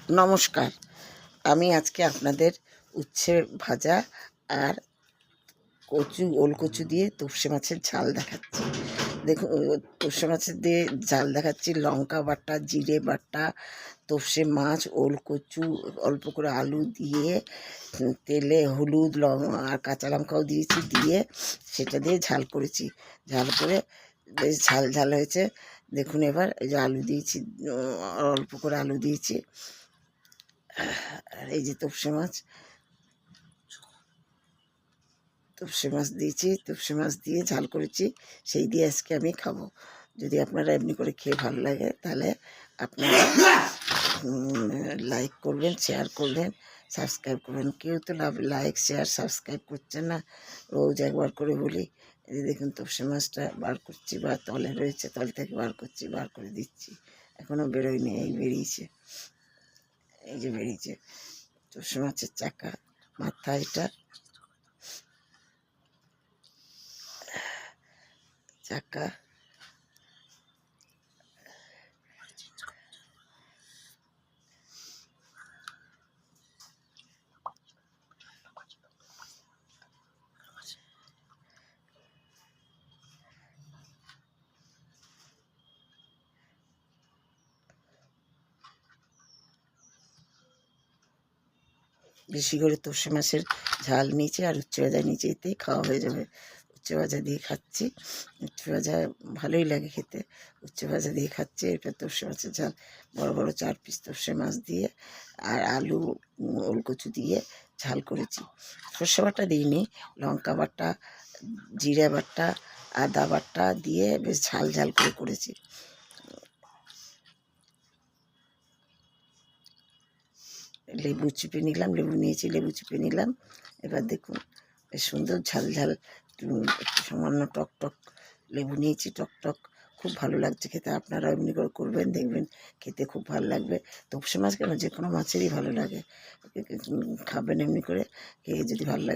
নমস্কার, আমি আজকে আপনাদের উচ্ছে ভাজা আর ওলকচু দিয়ে তোপসে মাছের ঝাল দেখাচ্ছি। দেখুন, তোপসে মাছের দিয়ে ঝাল দেখাচ্ছি। লঙ্কা বাটা, জিরে বাটা, তোপসে মাছ, ওলকচু, অল্প করে আলু দিয়ে তেলে হলুদ আর কাঁচা লঙ্কাও দিয়েছি, দিয়ে সেটা দিয়ে ঝাল করেছি। ঝাল করে বেশ ঝাল ঝাল হয়েছে। দেখুন, এবার এই যে আলু দিয়েছি, অল্প করে আলু দিয়েছি। আর এই যে তোপসে মাছ দিয়েছি, তোপসে মাছ দিয়ে ঝাল করেছি, সেই দিয়ে আজকে আমি খাবো। যদি আপনারা এমনি করে খেয়ে ভালো লাগে তাহলে আপনারা লাইক করবেন, শেয়ার করবেন, সাবস্ক্রাইব করবেন। কেউ তো লাইক শেয়ার সাবস্ক্রাইব করছে না, রোজ একবার করে বলি। এই দেখুন, তোপসে মাছটা বার করছি, বা তলে রয়েছে, তল থেকে বার করছি, বার করে দিচ্ছি। এখনও বেরোয়নি, এই বেরিয়েছে, এই যে বেরিয়েছে তোপসে মাছের চাকা, মাথা এটা চাকা। বেশি করে তোপসে মাছের ঝাল নিচে আর উচ্ছে ভাজা নিচে, এতেই খাওয়া হয়ে যাবে। উচ্ছে ভাজা দিয়ে খাচ্ছি, উচ্ছে ভাজা ভালোই লাগে খেতে। উচ্ছে ভাজা দিয়ে খাচ্ছি। এটা তোপসে মাছের ঝাল, বড় বড় 4 পিস তোপসে মাছ দিয়ে আর আলু, ওলকচু দিয়ে ঝাল করেছি। সর্ষে বাটা দিইনি, লঙ্কা বাটা, জিরা বাটা, আদা বাটা দিয়ে বেশ ঝাল ঝাল করে করেছি। লেবু চিপে নিলাম, লেবু নিয়েছি, লেবু চিপে নিলাম। এবার দেখুন, বেশ সুন্দর ঝাল ঝাল, একটু সামান্য টক টক লেবু নিয়েছি, টক টক, খুব ভালো লাগছে খেতে। আপনারা এমনি করে করবেন, দেখবেন খেতে খুব ভালো লাগবে। তোপসে মাছ কেন, যে কোনো মাছেরই ভালো লাগে, খাবেন এমনি করে, খেয়ে যদি ভালো লাগে।